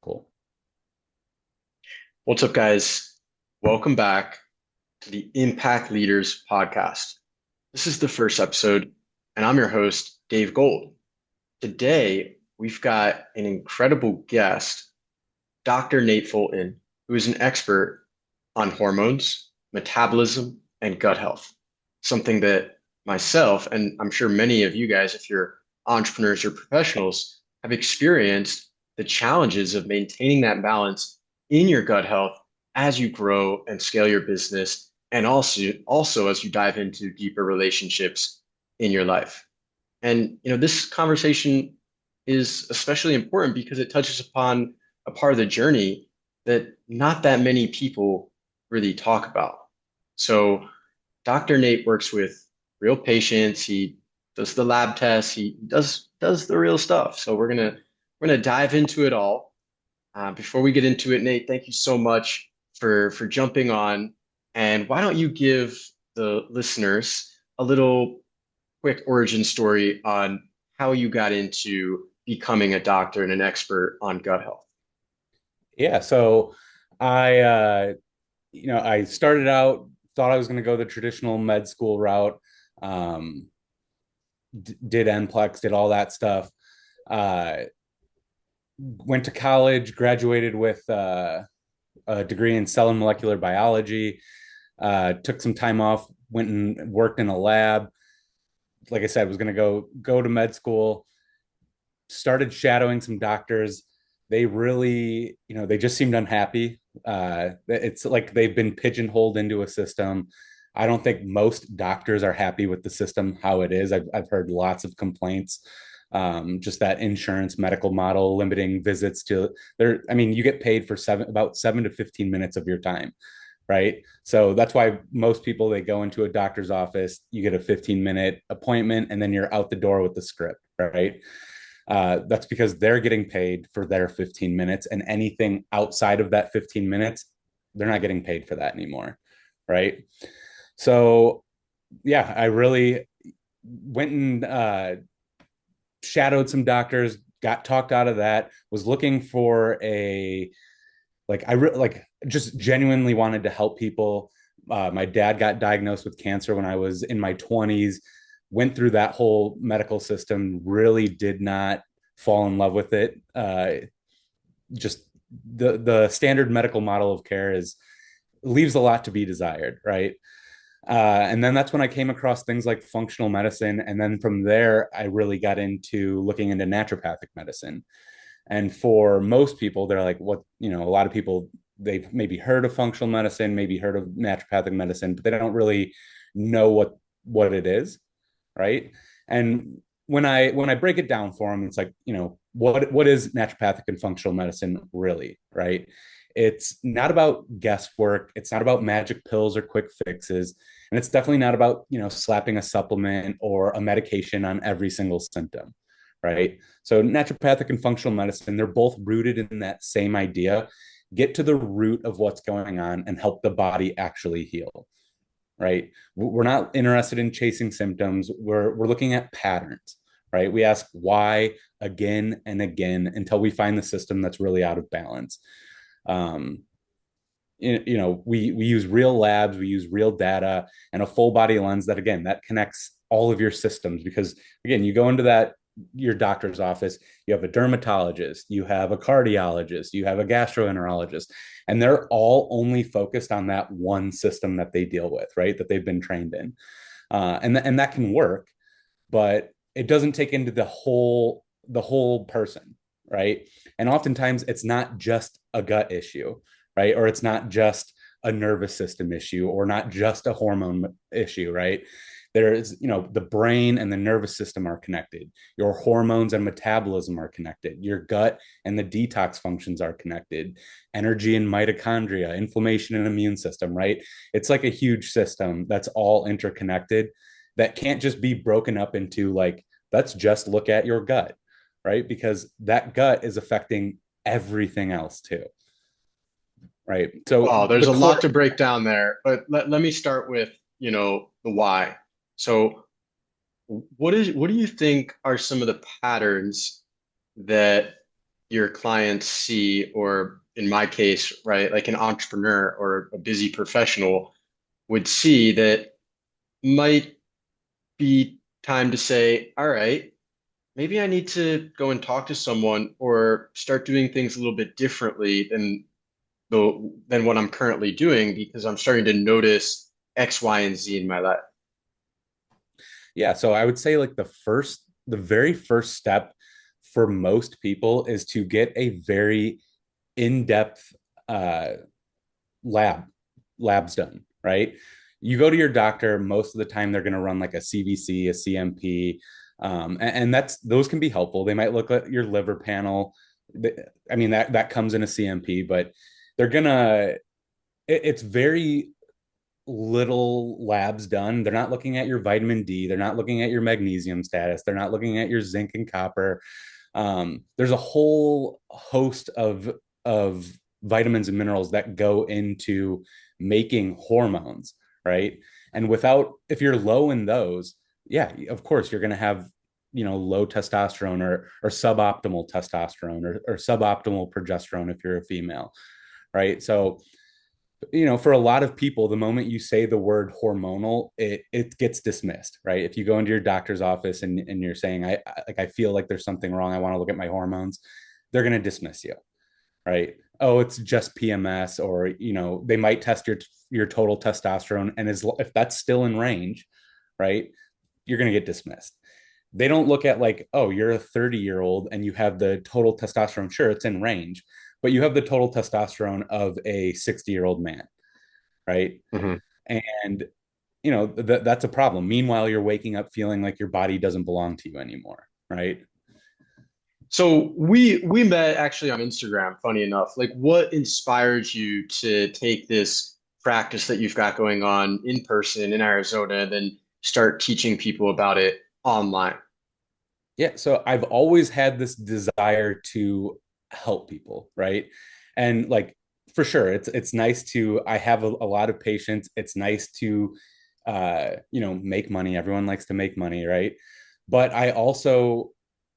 Cool. What's up, guys? Welcome back to the Impact Leaders podcast. This is the first episode, and I'm your host, Dave Gold. Today, we've got an incredible guest, Dr. Nate Fulton, who is an expert on hormones, metabolism, and gut health. Something that myself, and I'm sure many of you guys, if you're entrepreneurs or professionals, have experienced the challenges of maintaining that balance in your gut health as you grow and scale your business, and also as you dive into deeper relationships in your life. And this conversation is especially important because it touches upon a part of the journey that not that many people really talk about. So Dr. Nate works with real patients. He does the lab tests. He does the real stuff. So we're gonna dive into it all. Before we get into it, Nate, thank you so much for jumping on. And why don't you give the listeners a little quick origin story on how you got into becoming a doctor and an expert on gut health? Yeah. So I, I started out, thought I was going to go the traditional med school route, um, did NPLEX, did all that stuff. Uh, Went to college, graduated with a degree in cell and molecular biology, took some time off, went and worked in a lab. Like I said, was going to go to med school, started shadowing some doctors. They really, they just seemed unhappy. It's like they've been pigeonholed into a system. I don't think most doctors are happy with the system how it is. I've heard lots of complaints. Just that insurance medical model limiting visits to there. I mean, you get paid for about 7 to 15 minutes of your time, right? So that's why most people, they go into a doctor's office, you get a 15-minute appointment, and then you're out the door with the script, right? That's because they're getting paid for their 15 minutes, and anything outside of that 15 minutes, they're not getting paid for that anymore, right? So, yeah, I really went and shadowed some doctors, got talked out of that, was looking for a like just genuinely wanted to help people. My dad got diagnosed with cancer when I was in my 20s, went through that whole medical system, really did not fall in love with it. Just the standard medical model of care is leaves a lot to be desired, right? And then that's when I came across things like functional medicine. And then from there, I really got into looking into naturopathic medicine. And for most people, they're like, what, a lot of people, they've maybe heard of functional medicine, maybe heard of naturopathic medicine, but they don't really know what it is, right? And when I break it down for them, it's like, what is naturopathic and functional medicine really, right? It's not about guesswork. It's not about magic pills or quick fixes. And it's definitely not about, slapping a supplement or a medication on every single symptom, right? So naturopathic and functional medicine, they're both rooted in that same idea. Get to the root of what's going on and help the body actually heal, right? We're not interested in chasing symptoms. We're looking at patterns, right? We ask why again and again until we find the system that's really out of balance. Um, we use real labs, we use real data, and a full body lens that, again, that connects all of your systems. Because again, you go into that your doctor's office, you have a dermatologist, you have a cardiologist, you have a gastroenterologist, and they're all only focused on that one system that they deal with, right? That they've been trained in, and that can work, but it doesn't take into the whole person, right? And oftentimes it's not just a gut issue, right? Or it's not just a nervous system issue, or not just a hormone issue, right? There is, the brain and the nervous system are connected. Your hormones and metabolism are connected. Your gut and the detox functions are connected. Energy and mitochondria, inflammation and immune system, right? It's like a huge system that's all interconnected, that can't just be broken up into like, let's just look at your gut, right? Because that gut is affecting everything else too, right? So Wow, there's the a lot core, to break down there, but let me start with, the why. So what do you think are some of the patterns that your clients see, or in my case, right, like an entrepreneur or a busy professional would see that might be time to say, all right, maybe I need to go and talk to someone or start doing things a little bit differently than what I'm currently doing because I'm starting to notice X, Y, and Z in my life. Yeah, so I would say like the very first step for most people is to get a very in-depth uh, lab labs done, right? You go to your doctor, most of the time they're going to run like a CVC, a CMP, and that's those can be helpful. They might look at your liver panel. I mean that comes in a CMP, but they're gonna. It's very little labs done. They're not looking at your vitamin D. They're not looking at your magnesium status. They're not looking at your zinc and copper. There's a whole host of vitamins and minerals that go into making hormones, right? And without, if you're low in those, yeah, of course you're going to have, low testosterone or suboptimal testosterone or suboptimal progesterone if you're a female, right? So for a lot of people, the moment you say the word hormonal, it gets dismissed, right? If you go into your doctor's office and you're saying, I feel like there's something wrong, I want to look at my hormones, they're going to dismiss you, right? Oh, it's just PMS, or they might test your total testosterone, and if that's still in range, right, you're going to get dismissed. They don't look at like, oh, you're a 30-year-old and you have the total testosterone. Sure, it's in range, but you have the total testosterone of a 60-year-old man, right? Mhm. And that's a problem. Meanwhile, you're waking up feeling like your body doesn't belong to you anymore, right? So we met actually on Instagram, funny enough. Like what inspired you to take this practice that you've got going on in person in Arizona and then start teaching people about it online? Yeah, so I've always had this desire to help people, right? And like for sure, it's nice to I have a lot of patience. It's nice to make money. Everyone likes to make money, right? But I also,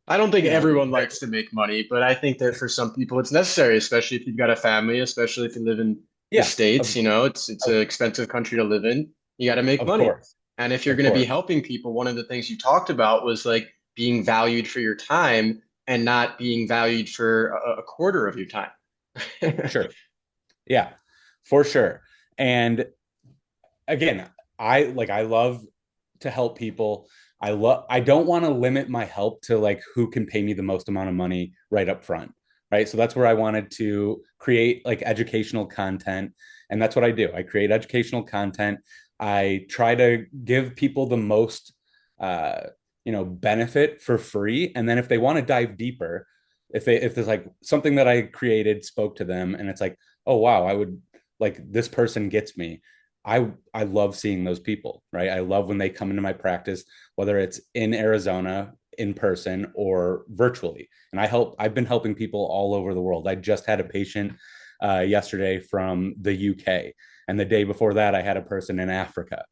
I don't think you know, everyone likes to make money, but I think that for some people it's necessary, especially if you've got a family, especially if you live in the yeah, States, it's an expensive country to live in. You got to make of money. course. And if you're Of going to be course. helping people, one of the things you talked about was like being valued for your time and not being valued for a quarter of your time. Sure. Yeah, for sure. And again, I love to help people. I don't want to limit my help to like who can pay me the most amount of money right up front. Right. So that's where I wanted to create like educational content. And that's what I do. I create educational content. I try to give people the most benefit for free. And then if they want to dive deeper, if there's like something that I created spoke to them and it's like, oh wow, I would like this person gets me. I love seeing those people, right? I love when they come into my practice, whether it's in Arizona in person or virtually. And I've been helping people all over the world. I just had a patient yesterday from the UK, and the day before that I had a person in Africa,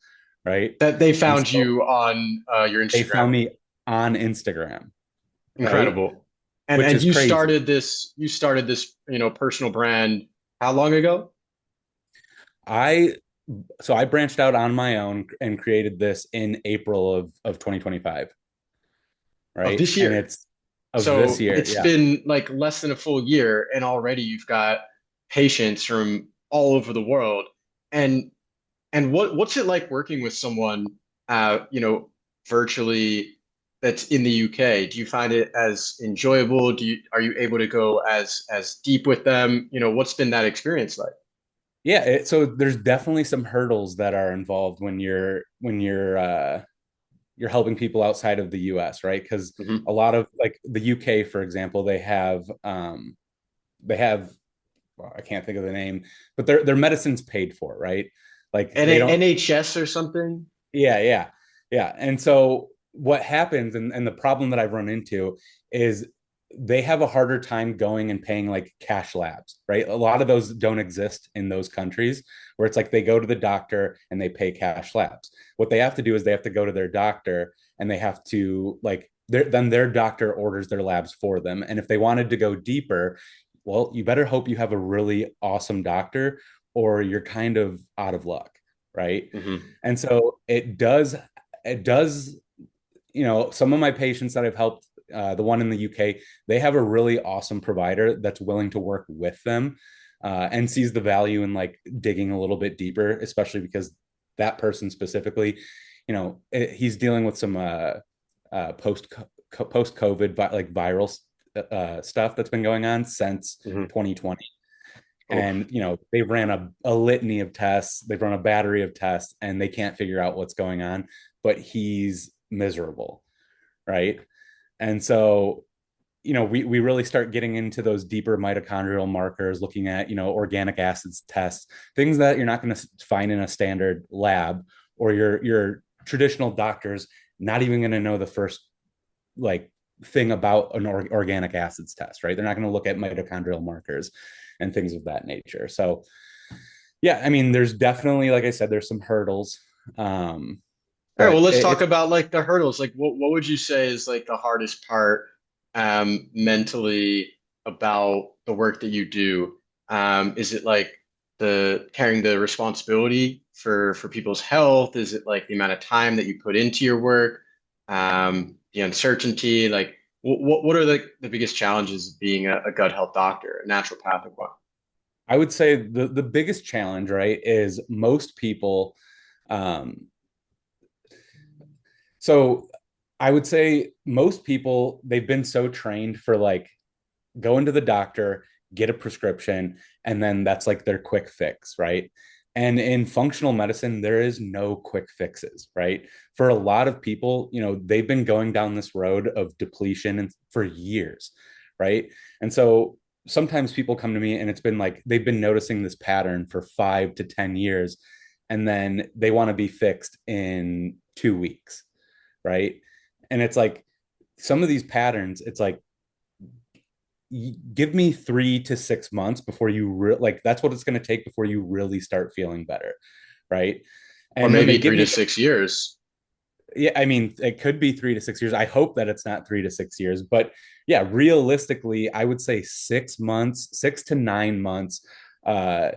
right? That they And found so you on your they Instagram. found me on Instagram, right? Incredible. And Which and is you crazy. started this, personal brand how long ago? I so I branched out on my own and created this in April of 2025, Of right? this And year. it's of this So year. it's Yeah. been like less than a full year, and already you've got patients from all over the world. And and what's it like working with someone, virtually that's in the UK? Do you find it as enjoyable? Are you able to go as deep with them? What's been that experience like? Yeah, so there's definitely some hurdles that are involved when you're helping people outside of the US, right? Because Hmm. a lot of like the UK, for example, they have well, I can't think of the name, but their medicine's paid for, right? Like they don't. NHS or something? Yeah, yeah, yeah. And so what happens, and the problem that I've run into is they have a harder time going and paying like cash labs, right? A lot of those don't exist in those countries where it's like they go to the doctor and they pay cash labs. What they have to do is they have to go to their doctor and they have to like then their doctor orders their labs for them. And if they wanted to go deeper, well, you better hope you have a really awesome doctor or you're kind of out of luck, right? Hmm. And so it does, some of my patients that I've helped, the one in the UK, they have a really awesome provider that's willing to work with them, and sees the value in like digging a little bit deeper, especially because that person specifically, he's dealing with some post COVID like viral stuff that's been going on since Hmm. 2020. Oh, And they ran a litany of tests, they've run a battery of tests, and they can't figure out what's going on, but he's miserable, right? And so we really start getting into those deeper mitochondrial markers, looking at organic acids tests, things that you're not going to find in a standard lab, or your traditional doctors not even going to know the first like thing about an organic acids test, right? They're not going to look at mitochondrial markers and things of that nature. So yeah, I mean, there's definitely, like I said, there's some hurdles, all right. Well, but let's talk it's about like the hurdles. Like, what would you say is like the hardest part, mentally about the work that you do? Is it like the carrying the responsibility for people's health? Is it like the amount of time that you put into your work? The uncertainty? Like, what are the biggest challenges of being a gut health doctor, a naturopathic one? I would say the biggest challenge, right, is most people. Um, so I would say most people, they've been so trained for like go into the doctor, get a prescription, and then that's like their quick fix, right? And in functional medicine, there is no quick fixes, right? For a lot of people, they've been going down this road of depletion and for years, right? And so sometimes people come to me and it's been like they've been noticing this pattern for 5 to 10 years, and then they want to be fixed in 2 weeks, right? And it's like some of these patterns, it's like give me 3 to 6 months before like that's what it's going to take before you really start feeling better, right? Or And when maybe they give three to me, six years? yeah, I mean, it could be 3 to 6 years. I hope that it's not 3 to 6 years, but yeah, realistically, I would say 6 months, 6 to 9 months, uh,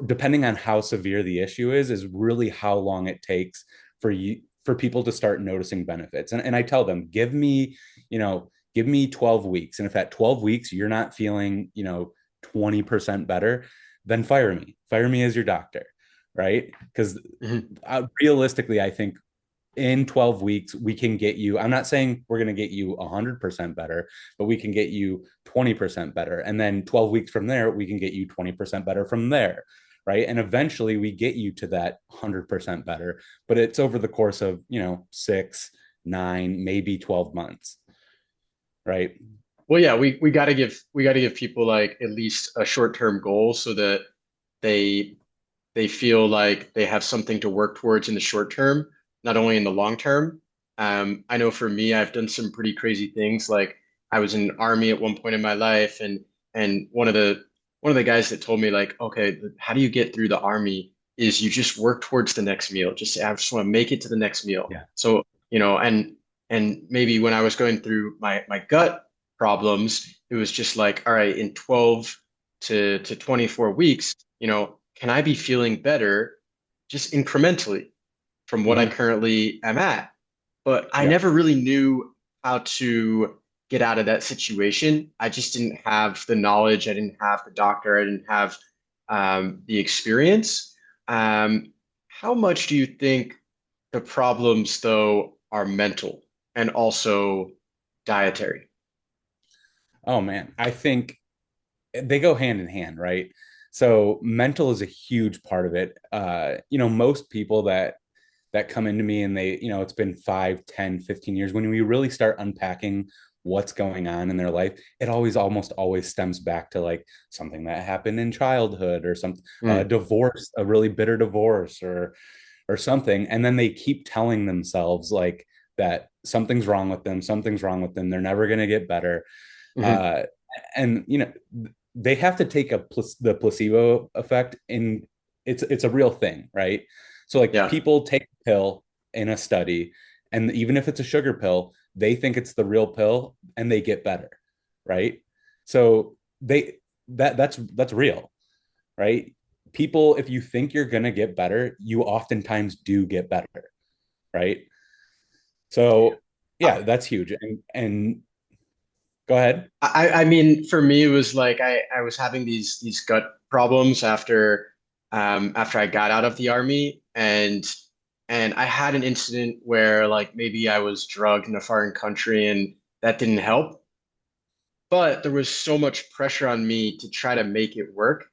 depending on how severe the issue is really how long it takes for people to start noticing benefits. And I tell them, give me 12 weeks. And if at 12 weeks you're not feeling, 20% better, then fire me as your doctor, right? Because Mhm. realistically, I think in 12 weeks we can get you, I'm not saying we're going to get you 100% better, but we can get you 20% better, and then 12 weeks from there we can get you 20% better from there, right? And eventually we get you to that 100% better, but it's over the course of 6, 9, maybe 12 months, right? Well, yeah, we got to give people like at least a short-term goal so that they they feel like they have something to work towards in the short term, not only in the long term. I know for me, I've done some pretty crazy things. Like I was in the army at one point in my life, and one of the guys that told me like, okay, how do you get through the army? Is you just work towards the next meal. Just I just want to make it to the next meal. Yeah. So, and maybe when I was going through my gut problems, it was just like, all right, in 12 to 24 weeks, can I be feeling better just incrementally from what I Mm-hmm. currently am at? But I Yeah. never really knew how to get out of that situation. I just didn't have the knowledge. I didn't have the doctor. I didn't have the experience. How much do you think the problems, though, are mental and also dietary? Oh man, I think they go hand in hand, right? So mental is a huge part of it. Most people that come into me and they, it's been 5, 10, 15 years, when we really start unpacking what's going on in their life, it almost always stems back to like something that happened in childhood, or some Mm, divorce, a really bitter divorce, or something. And then they keep telling themselves like that something's wrong with them, they're never going to get better. mhm. uh, and they have to take the placebo effect in. It's a real thing, right? So like Yeah. people take a pill in a study, and even if it's a sugar pill, they think it's the real pill and they get better, right? So that's real, right? People, if you think you're going to get better, you oftentimes do get better, right? So yeah, that's huge. And go ahead. I mean, for me, it was like I was having these gut problems after I got out of the army, and I had an incident where like maybe I was drugged in a foreign country and that didn't help. But there was so much pressure on me to try to make it work.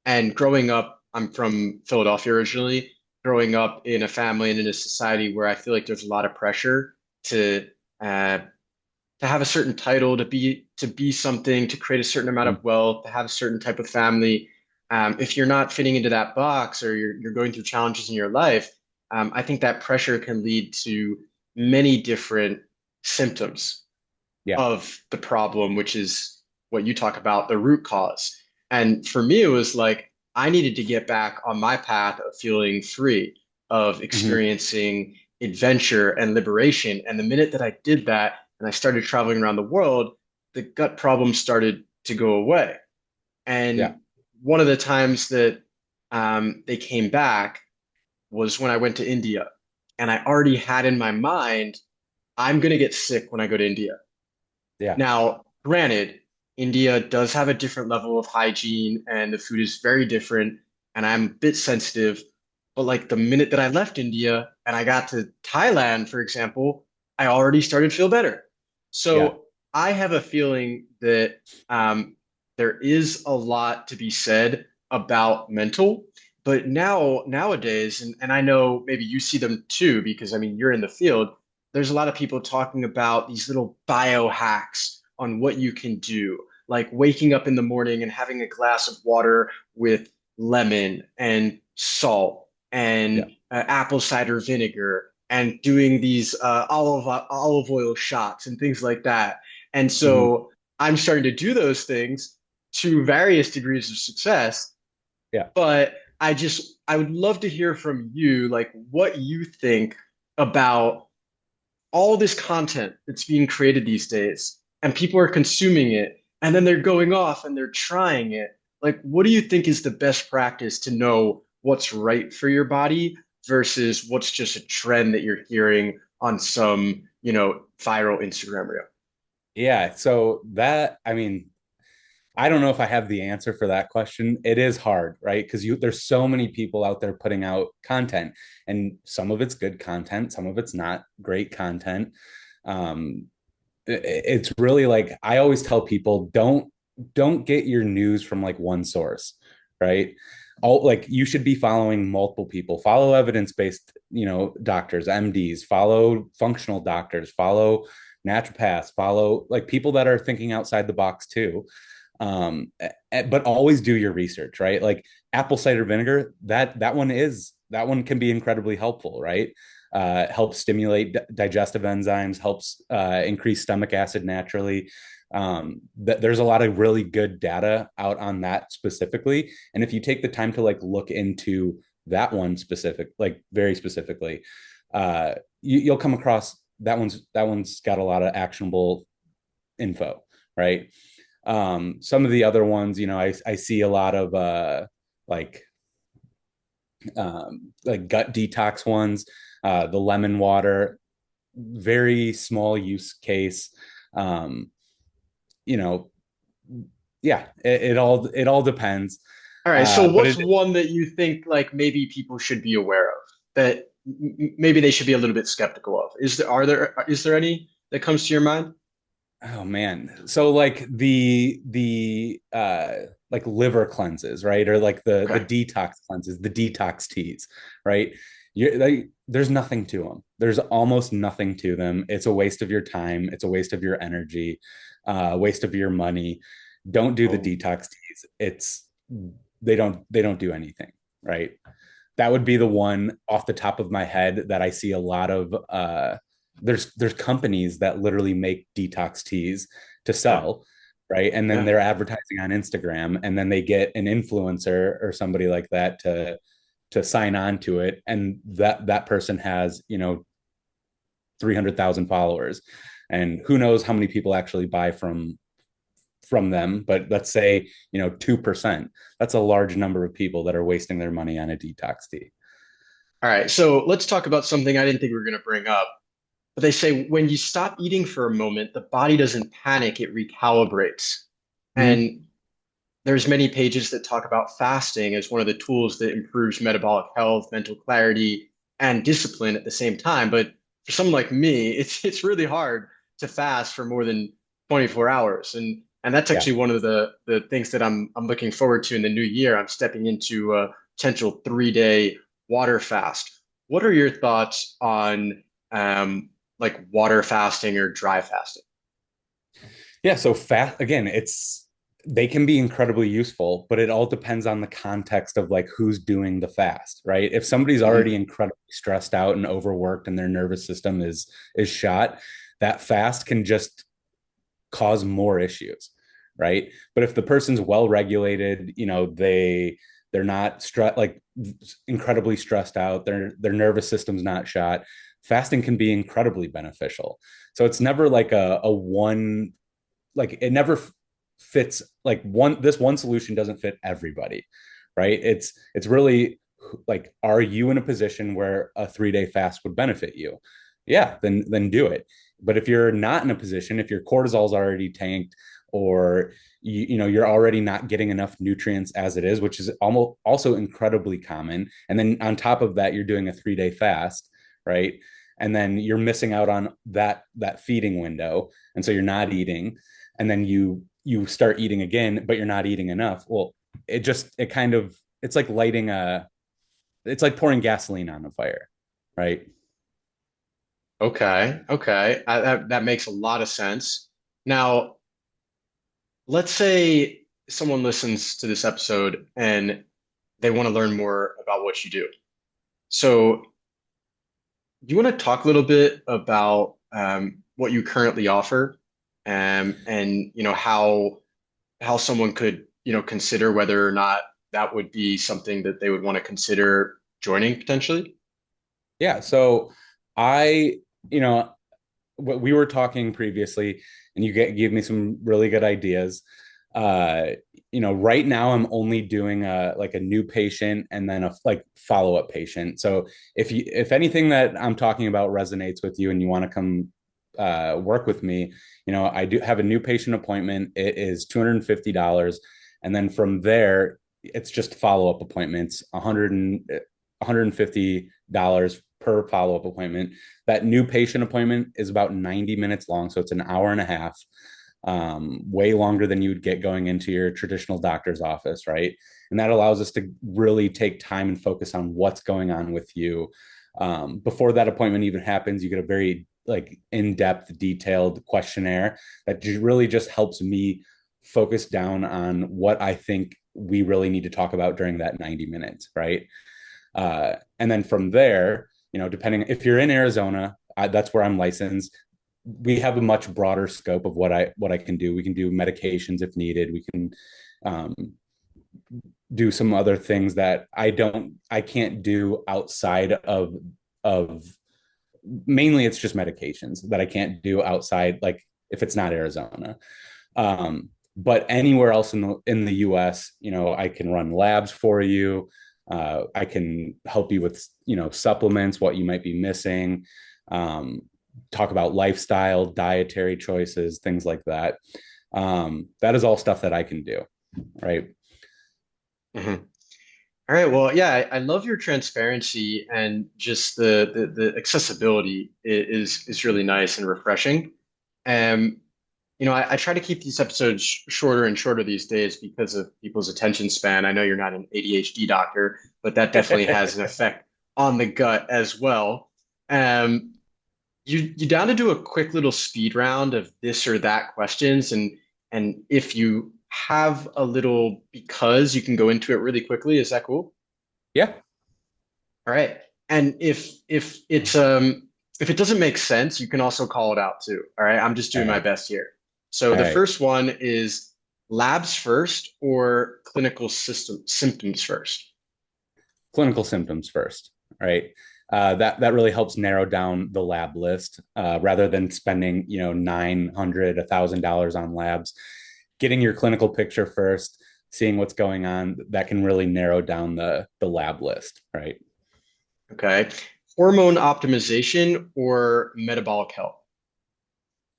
And growing up, I'm from Philadelphia originally. Growing up in a family and in a society where I feel like there's a lot of pressure to uh, to have a certain title, to be something, to create a certain amount of wealth, to have a certain type of family. If you're not fitting into that box or you're going through challenges in your life, I think that pressure can lead to many different symptoms Yeah. of the problem, which is what you talk about, the root cause. And for me, it was like I needed to get back on my path of feeling free, of Hmm. experiencing adventure and liberation. And the minute that I did that and I started traveling around the world, the gut problems started to go away. Yeah. And one of the times that they came back was when I went to India. And I already had in my mind, I'm going to get sick when I go to India. Yeah. Now, granted, India does have a different level of hygiene and the food is very different, and I'm a bit sensitive. But like the minute that I left India and I got to Thailand, for example, I already started to feel better. Yeah. So I have a feeling that there is a lot to be said about mental, but nowadays, and I know maybe you see them too, because I mean you're in the field, there's a lot of people talking about these little biohacks on what you can do, like waking up in the morning and having a glass of water with lemon and salt Yeah. and apple cider vinegar and doing these olive oil shots and things like that. And Hmm. so I'm starting to do those things to various degrees of success, Yeah. but I would love to hear from you, like what you think about all this content that's being created these days and people are consuming it and then they're going off and they're trying it. Like, what do you think is the best practice to know what's right for your body versus what's just a trend that you're hearing on some, viral Instagram reel? Yeah. So that, I mean, I don't know if I have the answer for that question. It is hard, right? Because there's so many people out there putting out content, and some of it's good content, some of it's not great content. Um, it's really like I always tell people, don't get your news from like one source, right? All like you should be following multiple people. Follow evidence-based, doctors, MDs, follow functional doctors, follow naturopaths, follow like people that are thinking outside the box too. But always do your research, right? Like apple cider vinegar, that one can be incredibly helpful, right? Helps stimulate digestive enzymes, helps increase stomach acid naturally. There's a lot of really good data out on that specifically, and if you take the time to like look into that one specific, like very specifically, you'll come across that one's got a lot of actionable info, right? Some of the other ones, I see a lot of like like gut detox ones, the lemon water, very small use case. Um, you know, yeah, it all depends. All right, so But what's one that you think like maybe people should be aware of that maybe they should be a little bit skeptical of? Is there any that comes to your mind? oh man, so like the like liver cleanses, right? Or like the Okay. detox cleanses, the detox teas, right? There's nothing to them. There's almost nothing to them. It's a waste of your time. It's a waste of your energy, waste of your money. Don't do the Oh, detox teas. They don't do anything, right? That would be the one off the top of my head that I see a lot of. There's companies that literally make detox teas to yeah, sell, right? And then yeah. they're advertising on Instagram, and then they get an influencer or somebody like that to sign on to it, and that person has 300,000 followers, And who knows how many people actually buy from them, but let's say, 2%. That's a large number of people that are wasting their money on a detox tea. All right, so let's talk about something I didn't think we were going to bring up. But they say when you stop eating for a moment, the body doesn't panic, it recalibrates. Mm-hmm. And there's many pages that talk about fasting as one of the tools that improves metabolic health, mental clarity, and discipline at the same time. But for someone like me, it's really hard to fast for more than 24 hours. And that's Yeah. actually one of the things that I'm looking forward to in the new year. I'm stepping into a potential 3-day water fast. What are your thoughts on like water fasting or dry fasting? Yeah. So fast, again, they can be incredibly useful, but it all depends on the context of like who's doing the fast, right? If somebody's already Mhm. incredibly stressed out and overworked and their nervous system is shot, that fast can just cause more issues, right? But if the person's well regulated, they're not incredibly stressed out, their nervous system's not shot, fasting can be incredibly beneficial. So it's never like a one, like it never fits, like one solution doesn't fit everybody, right? It's really like, are you in a position where a 3-day fast would benefit you? Yeah, then do it. But if you're not in a position, if your cortisol's already tanked, or you're already not getting enough nutrients as it is, which is almost also incredibly common, and then on top of that you're doing a 3-day fast, right? And then you're missing out on that feeding window, and so you're not eating, and then you start eating again, but you're not eating enough. Well, it kind of, it's like it's like pouring gasoline on a fire, right? Okay, okay. That makes a lot of sense. Now, let's say someone listens to this episode and they want to learn more about what you do. So, do you want to talk a little bit about what you currently offer, and how someone could consider whether or not that would be something that they would want to consider joining potentially? Yeah. So I, you know, we were talking previously, and give me some really good ideas. Uh, right now I'm only doing a new patient and then a like follow up patient. So if anything that I'm talking about resonates with you and you want to come work with me, I do have a new patient appointment. It is $250, and then from there it's just follow up appointments, 150 per follow up appointment. That new patient appointment is about 90 minutes long, so it's an hour and a half, way longer than you would get going into your traditional doctor's office, right? And that allows us to really take time and focus on what's going on with you. Before that appointment even happens, you get a very like in-depth, detailed questionnaire that really just helps me focus down on what I think we really need to talk about during that 90 minutes, right? And then from there, depending if you're in Arizona, that's where I'm licensed. We have a much broader scope of what I can do. We can do medications if needed. We can um, do some other things that I can't do outside of mainly it's just medications that I can't do outside, like if it's not Arizona. But anywhere else in the US, I can run labs for you. I can help you with supplements, what you might be missing, um, talk about lifestyle, dietary choices, things like that. That is all stuff that I can do, right? Mhm. All right. Well, yeah, I love your transparency and just the accessibility is really nice and refreshing. Um, I try to keep these episodes shorter and shorter these days because of people's attention span. I know you're not an ADHD doctor, but that definitely has an effect on the gut as well. Um, you down to do a quick little speed round of this or that questions, and if you have a little because you can go into it really quickly. Is that cool? Yeah. All right. And if it doesn't make sense, you can also call it out too. All right. I'm just All doing my right. best here. So All the right. first one is labs first or clinical symptoms first? Clinical symptoms first, right? that really helps narrow down the lab list rather than spending 900 $1,000 on labs. Getting your clinical picture first, seeing what's going on, that can really narrow down the lab list, right? Okay. Hormone optimization or metabolic health?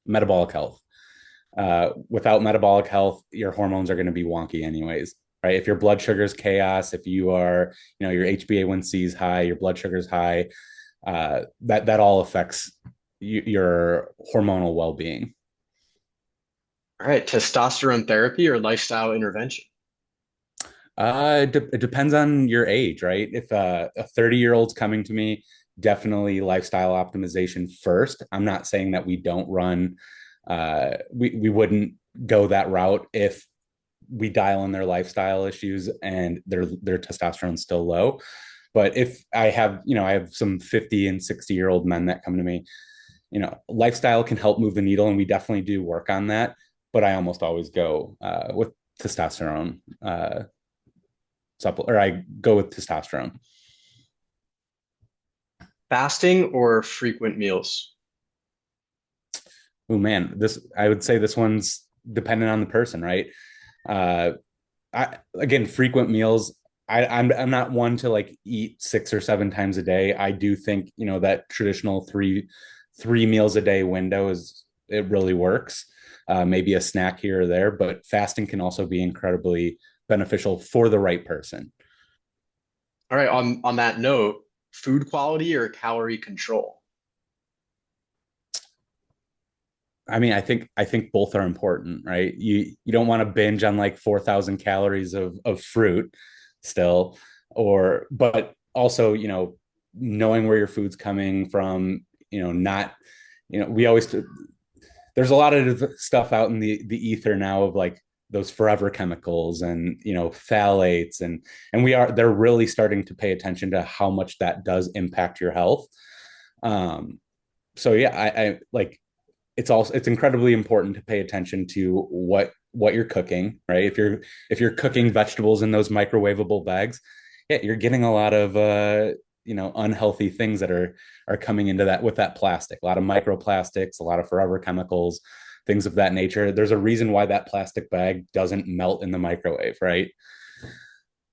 Metabolic health. Without metabolic health, your hormones are going to be wonky anyways, right? If your blood sugar is chaos, if you are, your HbA1c is high, your blood sugar is high, that all affects your hormonal well-being. All right. Testosterone therapy or lifestyle intervention? It depends on your age, right? If a 30-year-old's coming to me, definitely lifestyle optimization first. I'm not saying that we don't run, we wouldn't go that route if we dial in their lifestyle issues and their testosterone's still low. But if I have some 50 and 60-year-old men that come to me, lifestyle can help move the needle, and we definitely do work on that. But I almost always go with testosterone or I go with testosterone. Fasting or frequent meals? Oh man, this I would say this one's dependent on the person, right? Uh, again, frequent meals. I'm not one to like eat 6 or 7 times a day. I do think that traditional three meals a day window it really works. Maybe a snack here or there, but fasting can also be incredibly beneficial for the right person. All right. On that note, food quality or calorie control? I mean, I think both are important, right? You don't want to binge on like 4,000 calories of fruit still, but also, knowing where your food's coming from, not, we always there's a lot of stuff out in the ether now of like those forever chemicals and phthalates and they're really starting to pay attention to how much that does impact your health. Um, so yeah, I like it's incredibly important to pay attention to what you're cooking, right? If you're cooking vegetables in those microwavable bags, yeah, you're getting a lot of unhealthy things that are coming into that with that plastic. A lot of microplastics, a lot of forever chemicals, things of that nature. There's a reason why that plastic bag doesn't melt in the microwave, right?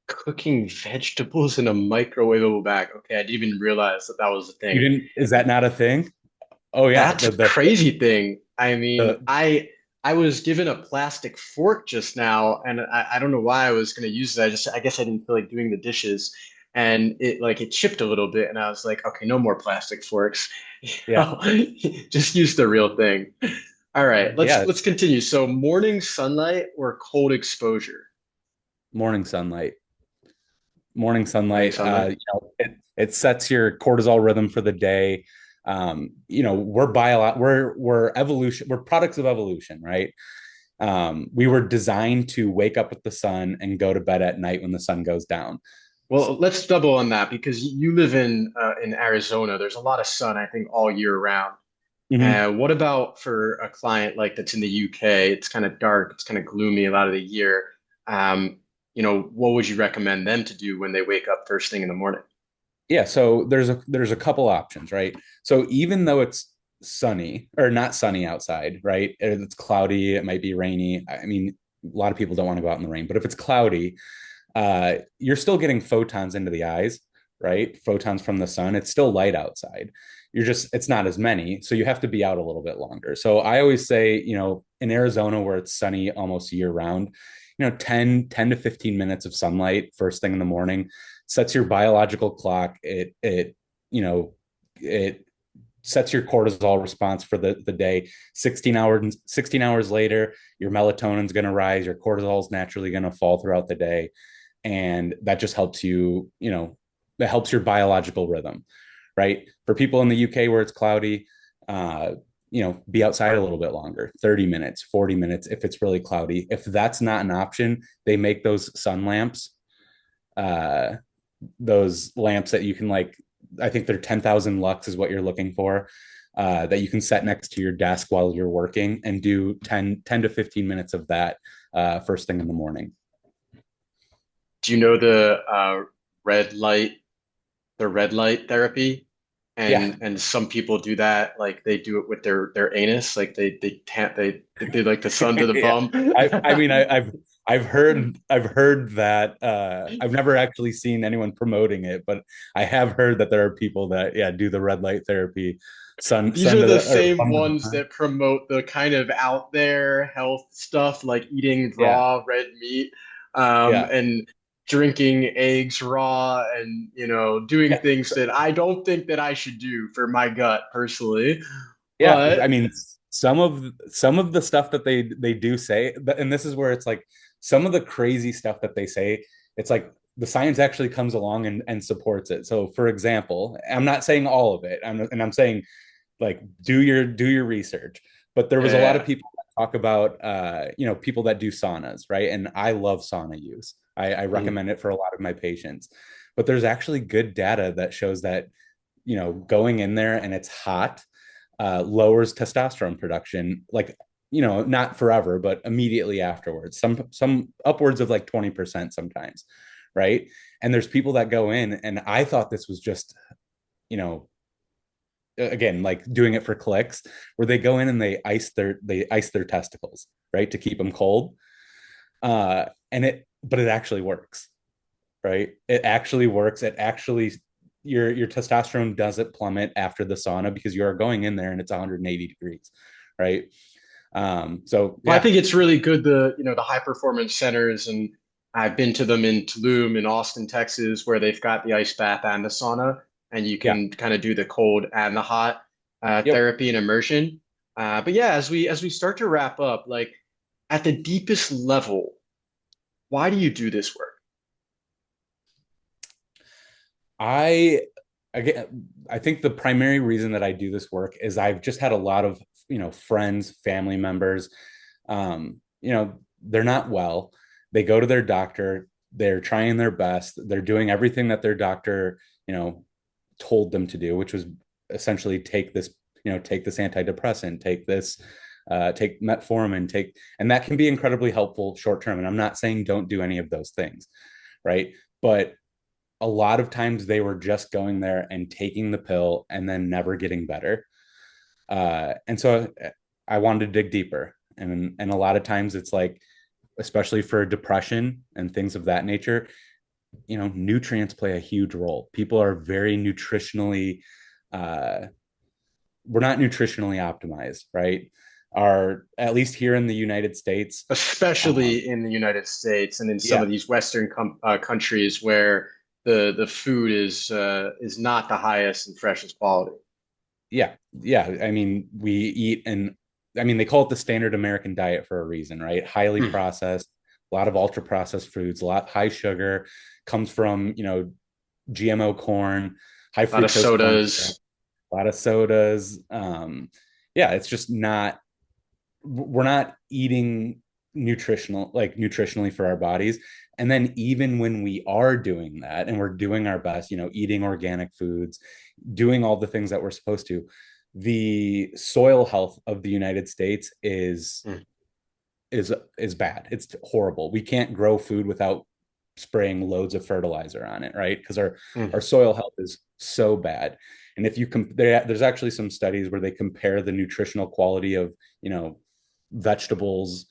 Cooking vegetables in a microwavable bag. Okay, I didn't even realize that that was a You thing. didn't, is that not a thing? Oh yeah, That's a crazy thing. I mean, the I was given a plastic fork just now, and I don't know why I was going to use it. I guess I didn't feel like doing the dishes, and it chipped a little bit, and I was like, okay, no more plastic forks. yeah, Just use the real thing. All right, yeah, let's continue. So morning sunlight or cold exposure? morning sunlight. Morning Morning sunlight, sunlight. it sets your cortisol rhythm for the day. We're evolution, we're products of evolution, right? We were designed to wake up with the sun and go to bed at night when the sun goes down. Well, let's double on that because you live in Arizona. There's a lot of sun, I think, all year round. Mhm. What about for a client like that's in the UK? It's kind of dark, it's kind of gloomy a lot of the year. Um, what would you recommend them to do when they wake up first thing in the morning? Yeah, so there's a couple options, right? So even though it's sunny or not sunny outside, right? It's cloudy, it might be rainy. I mean, a lot of people don't want to go out in the rain, but if it's cloudy, you're still getting photons into the eyes, right? Photons from the sun. It's still light outside. It's not as many. So you have to be out a little bit longer. So I always say, in Arizona where it's sunny almost year round, 10 to 15 minutes of sunlight first thing in the morning sets your biological clock. It sets your cortisol response for the day. 16 hours later, your melatonin's going to rise, your cortisol is naturally going to fall throughout the day, and that just helps that helps your biological rhythm, right? For people in the UK where it's cloudy, uh be outside a little bit longer, 30 minutes, 40 minutes if it's really cloudy. If that's not an option, they make those sun lamps, uh those lamps that you can like, I think they're 10,000 lux is what you're looking for, that you can set next to your desk while you're working and do 10 to 15 minutes of that first thing in the morning. Do you know red light, the red light therapy? Yeah. and some people do that, like they do it with their anus, like they can't they do like the sun to the Yeah. bum. I mean I've heard that I've never actually seen anyone promoting it, but I have heard that there are people that do the red light therapy, These sun are to the the or same sun to the ones sun. that promote the kind of out there health stuff, like eating Yeah. raw red meat, Yeah. and drinking eggs raw, and doing Yeah. things that I don't think that I should do for my gut personally. Yeah, But I mean, some of the stuff that they do say, and this is where it's like some of the crazy stuff that they say, it's like the science actually comes along and supports it. So, for example, I'm not saying all of it, I'm saying like do your research. But there was a lot of yeah, people that talk about people that do saunas, right? And I love sauna use. I mhm. recommend it for a lot of my patients. But there's actually good data that shows that going in there and it's hot lowers testosterone production, like not forever, but immediately afterwards. Some upwards of like 20% sometimes, right? And there's people that go in, and I thought this was just you know again like doing it for clicks, where they go in and they ice their testicles, right, to keep them cold. But it actually works, right? It actually works. It actually your testosterone doesn't plummet after the sauna because you are going in there and it's 180 degrees, right? So Well, I yeah, think it's really good, the high performance centers, and I've been to them in Tulum in Austin, Texas, where they've got the ice bath and the sauna, and you yeah, can kind of do the cold and the hot yep. therapy and immersion. But yeah, as we start to wrap up, like at the deepest level, why do you do this work? I again, I think the primary reason that I do this work is I've just had a lot of friends, family members. They're not well. They go to their doctor. They're trying their best. They're doing everything that their doctor, you know, told them to do, which was essentially take this antidepressant, take metformin, and that can be incredibly helpful short term. And I'm not saying don't do any of those things, right? But a lot of times they were just going there and taking the pill and then never getting better. And so I wanted to dig deeper. And a lot of times it's like, especially for depression and things of that nature, nutrients play a huge role. People are very nutritionally, uh, we're not nutritionally optimized, right? Are at least here in the United States. Especially in the United States and in some Yeah, of these Western countries where the food is not the highest and freshest quality. yeah. I mean, we eat, and I mean, they call it the standard American diet for a reason, right? Highly Hmm. processed, a lot of ultra processed foods, a lot high sugar, comes from GMO corn, high A lot of fructose corn syrup, sodas. a lot of sodas. Yeah, it's just not, we're not eating nutritionally for our bodies. And then even when we are doing that and we're doing our best, eating organic foods, doing all the things that we're supposed to, the soil health of the United States Hmm. is bad. It's horrible. We can't grow food without spraying loads of fertilizer on it, right? Because our Hmm. soil health is so bad. And if you there's actually some studies where they compare the nutritional quality of vegetables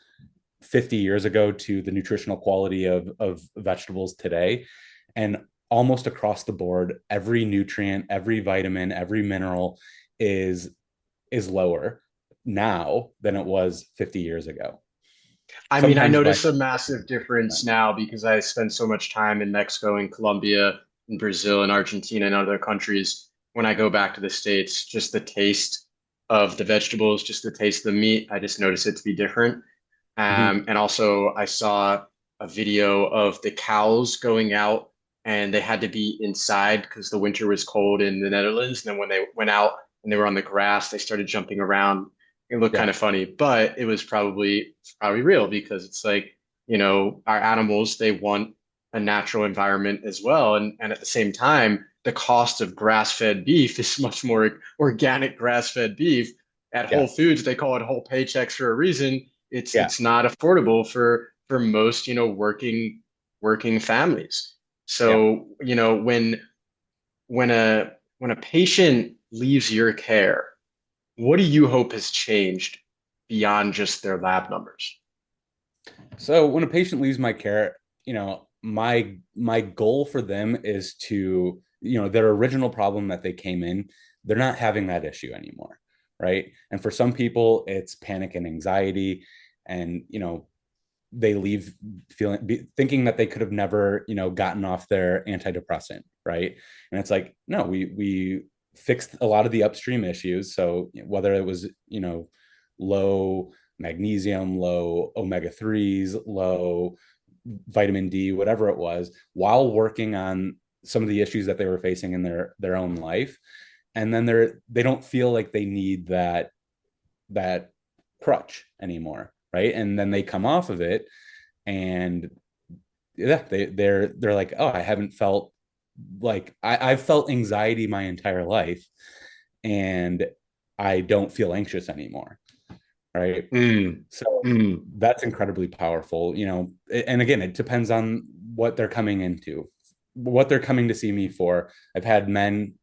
50 years ago to the nutritional quality of vegetables today. And almost across the board, every nutrient, every vitamin, every mineral is is lower now than it was 50 years ago. I mean, I Sometimes by notice a massive difference now because I spend so much time in Mexico and Colombia and Brazil and Argentina and other countries. When I go back to the States, just the taste of the vegetables, just the taste of the meat, I just notice it to be different. Mhm. And also, I saw a video of the cows going out, and they had to be inside because the winter was cold in the Netherlands. And then when they went out and they were on the grass, they started jumping around. It looked kind Yeah, of funny, but it was probably real because it's like, our animals, they want a natural environment as well. And at the same time, the cost of grass-fed beef is much more organic grass-fed beef. At Whole yeah, Foods, they call it whole paychecks for a reason. it's yeah, it's not affordable for most working families. yeah, So when a when a patient leaves your care, what do you hope has changed beyond just their lab numbers? So when a patient leaves my care, my goal for them is to, their original problem that they came in, they're not having that issue anymore, right? And for some people, it's panic and anxiety, and they leave thinking that they could have never, gotten off their antidepressant, right? And it's like, no, we fixed a lot of the upstream issues. So whether it was, low magnesium, low omega 3s, low vitamin D, whatever it was, while working on some of the issues that they were facing in their own life. And then they don't feel like they need that crutch anymore, right? And then they come off of it, and yeah, they're like, oh, I haven't felt like I've felt anxiety my entire life, and I don't feel anxious anymore, right? Mm, So mm. that's incredibly powerful, and again, it depends on what they're coming into, what they're coming to see me for. I've had men,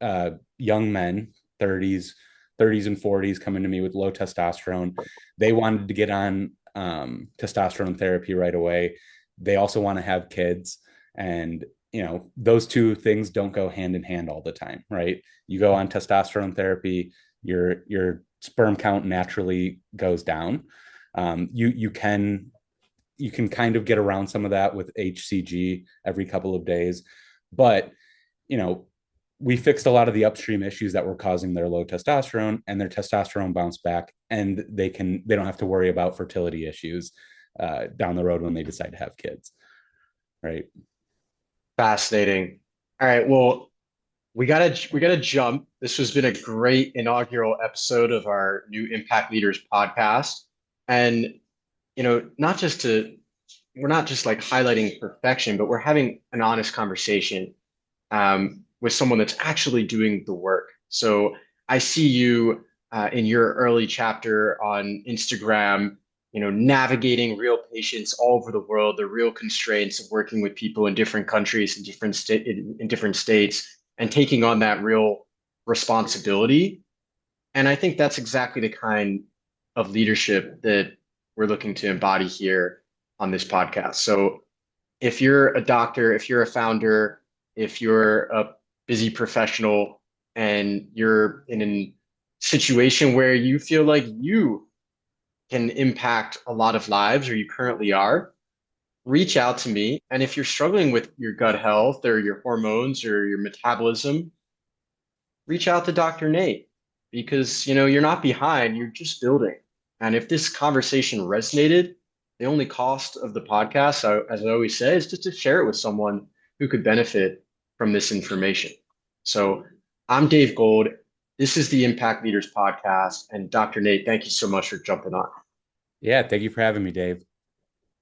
young men, 30s, 30s and 40s coming to me with low testosterone. They wanted to get on testosterone therapy right away. They also want to have kids. And, those two things don't go hand in hand all the time, right? You go on testosterone therapy, your sperm count naturally goes down. You can kind of get around some of that with HCG every couple of days, but you know we fixed a lot of the upstream issues that were causing their low testosterone, and their testosterone bounced back, and they don't have to worry about fertility issues down the road when they decide to have kids, right? Fascinating. All right. Well, we gotta jump. This has been a great inaugural episode of our new Impact Leaders podcast. And not just to we're not just like highlighting perfection, but we're having an honest conversation with someone that's actually doing the work. So I see you in your early chapter on Instagram, navigating real patients all over the world, the real constraints of working with people in different countries and in different states, and taking on that real responsibility. And I think that's exactly the kind of leadership that we're looking to embody here on this podcast. So if you're a doctor, if you're a founder, if you're a busy professional and you're in a situation where you feel like you can impact a lot of lives, or you currently are, reach out to me. And if you're struggling with your gut health or your hormones or your metabolism, reach out to Dr. Nate, because you're not behind, you're just building. And if this conversation resonated, the only cost of the podcast, so as I always say, is just to share it with someone who could benefit from this information. So I'm Dave Gold. This is the Impact Leaders Podcast. And Dr. Nate, thank you so much for jumping on. Yeah, thank you for having me, Dave.